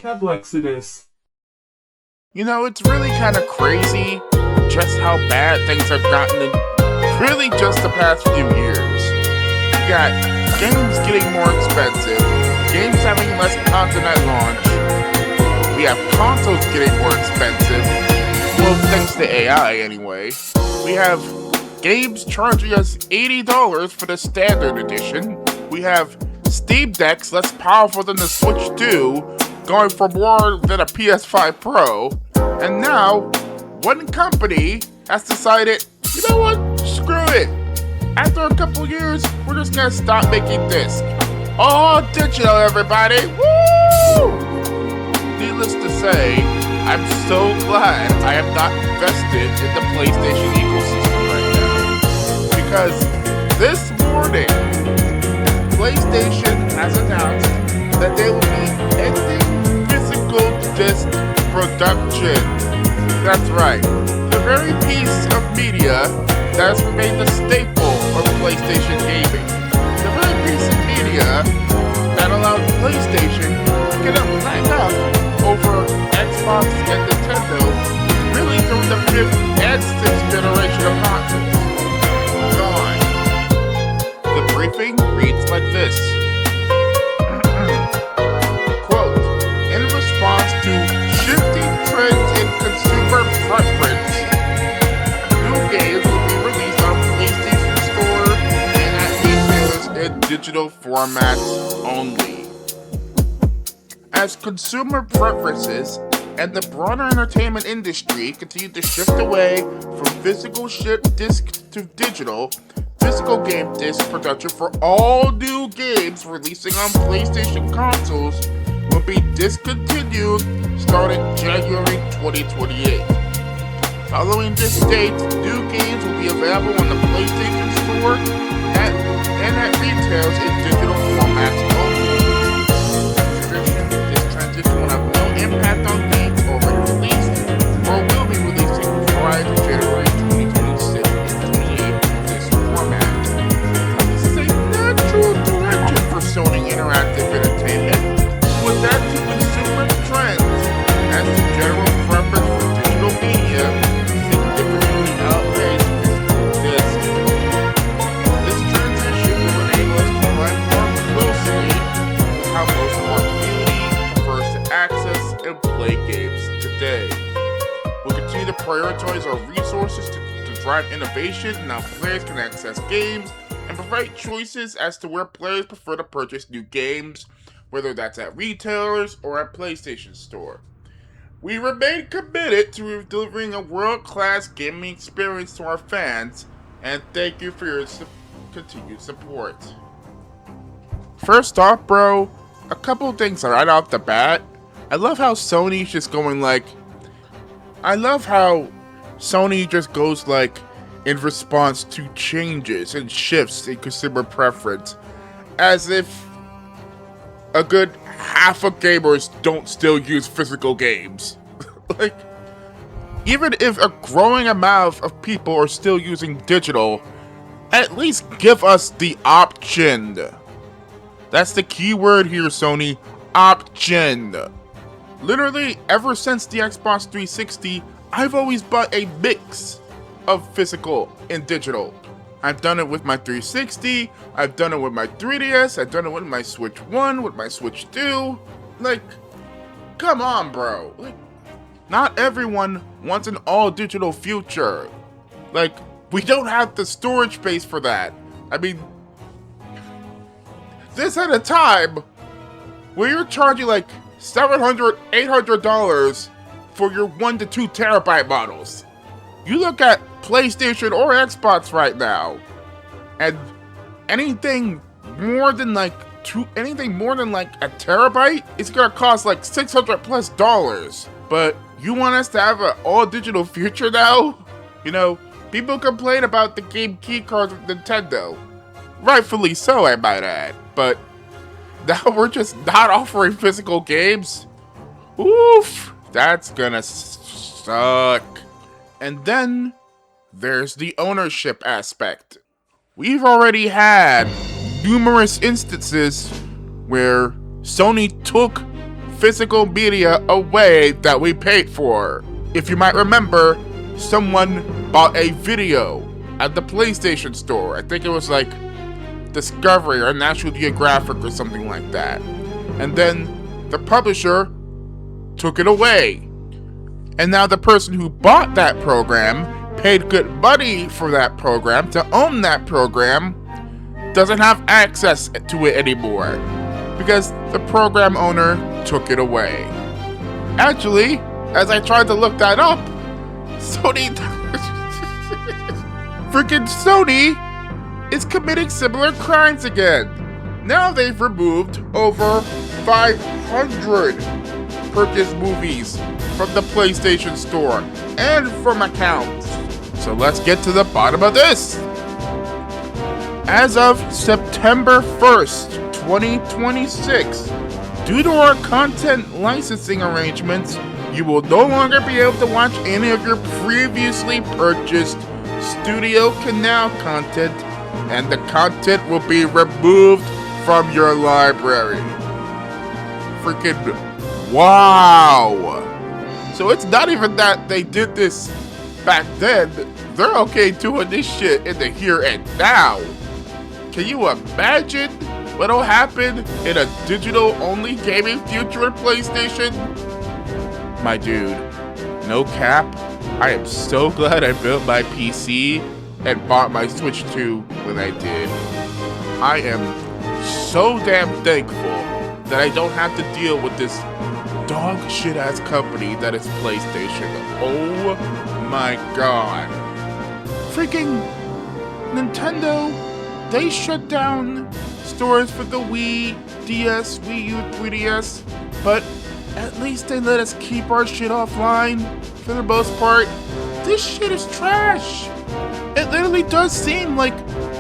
KevLEXodus. You know, it's really kind of crazy just how bad things have gotten in really just the past few years. You got games getting more expensive, games having less content at launch, we have consoles getting more expensive, well, thanks to AI anyway. We have games charging us $80 for the standard edition. We have Steam Decks less powerful than the Switch 2, going for more than a PS5 Pro. And now, one company has decided, you know what, screw it. After a couple years, we're just gonna stop making discs. All digital, everybody, woo! Needless to say, I'm so glad I am not invested in the PlayStation ecosystem right now. Because this morning, PlayStation has announced that they will be ending physical disc production. That's right, the very piece of media that has remained the staple of PlayStation gaming. The very piece of media that allowed PlayStation to get a leg up over Xbox and Nintendo, really during the 5th and 6th generation of consoles. Gone. The briefing reads like this. Quote, in response to shifting trends in consumer preference, new games will be released on PlayStation Store and at retailers in digital formats only. As consumer preferences and the broader entertainment industry continue to shift away from physical disc to digital, physical game disc production for all new games releasing on PlayStation consoles will be discontinued starting January 2028. Following this date, new games will be available on the PlayStation Store and at retailers in digital formats only. This transition will have no impact on games already released or will be releasing prior to January 2026 and 28 in this format. This is a natural direction for Sony Interactive Entertainment to adapt to consumer trends as the general preference for digital media significantly outweighs disc. This transition will enable us to align more closely with how most of our community prefers to access and play games today. We'll continue to prioritize our resources to drive innovation in how players can access games and provide choices as to where players prefer to purchase new games, whether that's at retailers or at PlayStation Store. We remain committed to delivering a world-class gaming experience to our fans, and thank you for your continued support. First off, bro, a couple things right off the bat. I love how Sony's just going like, I love how Sony just goes like in response to changes and shifts in consumer preference, as if a good half of gamers don't still use physical games. Like, even if a growing amount of people are still using digital, at least give us the option. That's the key word here, Sony. Option. Literally, ever since the Xbox 360, I've always bought a mix of physical and digital. I've done it with my 360, I've done it with my 3DS, I've done it with my Switch 1, with my Switch 2. Like, come on, bro. Like, not everyone wants an all-digital future. Like, we don't have the storage space for that. I mean, this at a time where you're charging like $700, $800 for your 1 to 2 terabyte models. You look at PlayStation or Xbox right now, and anything more than like a terabyte is gonna cost like $600+. But you want us to have an all-digital future now? You know, people complain about the game keycards with Nintendo. Rightfully so, I might add. But now we're just not offering physical games? Oof, that's gonna suck. And then there's the ownership aspect. We've already had numerous instances where Sony took physical media away that we paid for. If you might remember, someone bought a video at the PlayStation Store. I think it was like Discovery or National Geographic or something like that. And then the publisher took it away. And now the person who bought that program, paid good money for that program, to own that program, doesn't have access to it anymore because the program owner took it away. Actually, as I tried to look that up, freaking Sony is committing similar crimes again. Now they've removed over 500 purchased movies from the PlayStation Store and from accounts. So let's get to the bottom of this. As of September 1st, 2026, due to our content licensing arrangements, you will no longer be able to watch any of your previously purchased Studio Canal content, and the content will be removed from your library. Freaking wow! So it's not even that they did this back then, they're okay doing this shit in the here and now. Can you imagine what'll happen in a digital-only gaming future in PlayStation? My dude, no cap, I am so glad I built my PC and bought my Switch 2 when I did. I am so damn thankful that I don't have to deal with this dog shit ass company that is PlayStation. Oh my god. Freaking Nintendo, they shut down stores for the Wii, DS, Wii U, 3DS, but at least they let us keep our shit offline for the most part. This shit is trash. It literally does seem like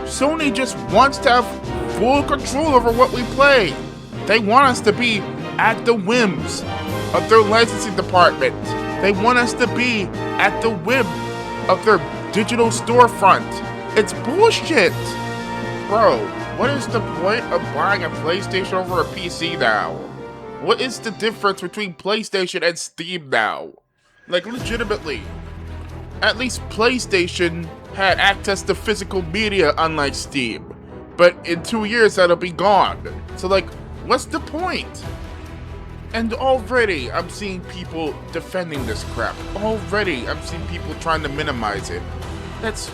Sony just wants to have full control over what we play. They want us to be at the whims of their licensing department. They want us to be at the whim of their digital storefront. It's bullshit. Bro, what is the point of buying a PlayStation over a PC now? What is the difference between PlayStation and Steam now? Like, legitimately. At least PlayStation had access to physical media unlike Steam. But in 2 years, that'll be gone. So, like, what's the point? And already, I'm seeing people defending this crap. Already, I'm seeing people trying to minimize it. It's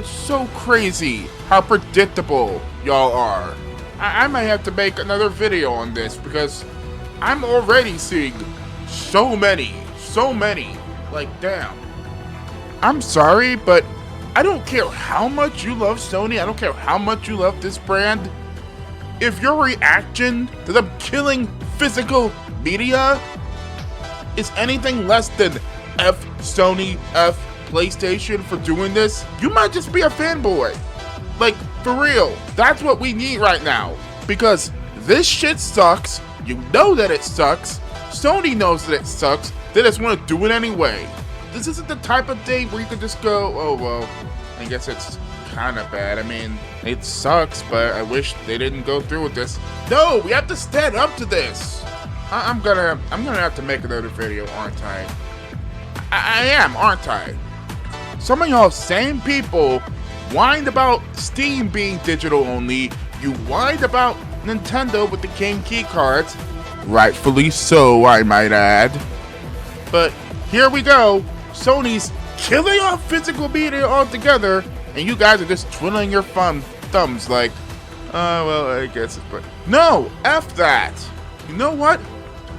so crazy how predictable y'all are. I might have to make another video on this because I'm already seeing so many. Like, damn. I'm sorry, but I don't care how much you love Sony. I don't care how much you love this brand. If your reaction to them killing physical media is anything less than F Sony, F PlayStation for doing this, you might just be a fanboy. Like, for real, that's what we need right now. Because this shit sucks, you know that it sucks, Sony knows that it sucks, they just want to do it anyway. This isn't the type of thing where you can just go, oh well, I guess it's kind of bad. I mean, it sucks, but I wish they didn't go through with this. No, we have to stand up to this. I'm gonna have to make another video, aren't I? I am, aren't I? Some of y'all same people whined about Steam being digital only. You whined about Nintendo with the game key cards. Rightfully so, I might add. But here we go. Sony's killing off physical media altogether, and you guys are just twiddling your thumbs like, well, I guess it's... But no, F that. You know what?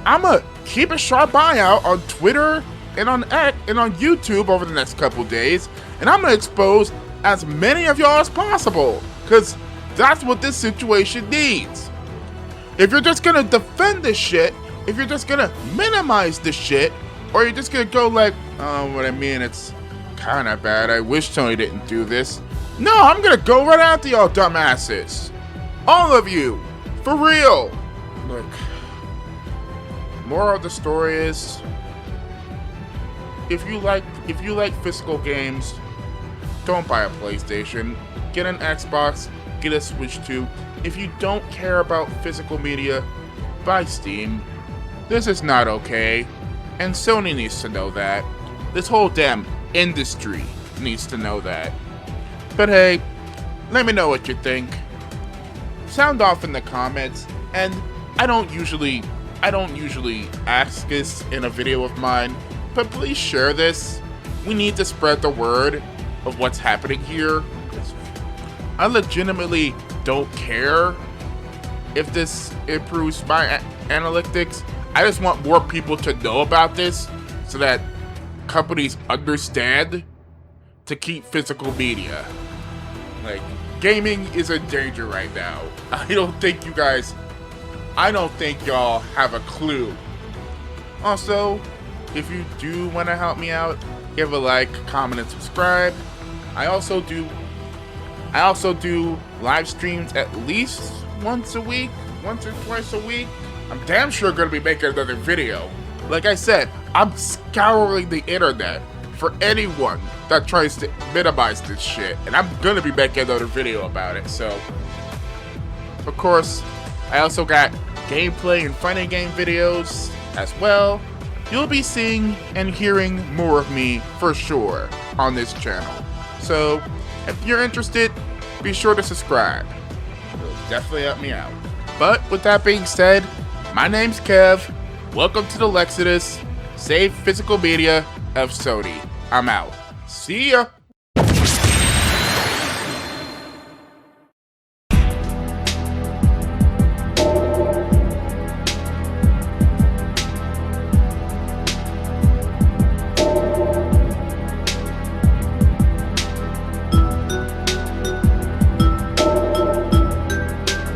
I'ma keep a sharp eye out on Twitter and on X and on YouTube over the next couple days, and I'm gonna expose as many of y'all as possible, because that's what this situation needs. If you're just gonna defend this shit, if you're just gonna minimize this shit, or you're just gonna go like, oh, what I mean, it's kind of bad, I wish Sony didn't do this. No, I'm gonna go right after y'all dumbasses. All of you. For real. Look. Moral of the story is, if you like physical games, don't buy a PlayStation. Get an Xbox, get a Switch 2. If you don't care about physical media, by Steam. This is not okay, and Sony needs to know that. This whole damn industry needs to know that. But hey, let me know what you think. Sound off in the comments, and I don't usually ask this in a video of mine, but please share this. We need to spread the word of what's happening here. I legitimately don't care if this improves my analytics. I just want more people to know about this so that companies understand to keep physical media. Like, gaming is in danger right now. I don't think y'all have a clue. Also, if you do want to help me out, give a like, comment, and subscribe. I also do live streams at least once or twice a week. I'm damn sure gonna be making another video. Like I said, I'm scouring the internet for anyone that tries to minimize this shit, and I'm gonna be making another video about it. So, of course, I also got gameplay and fighting game videos as well. You'll be seeing and hearing more of me for sure on this channel. So, if you're interested, be sure to subscribe. It'll definitely help me out. But with that being said, my name's Kev. Welcome to the KevLEXodus. Save physical media of Sony. I'm out. See ya.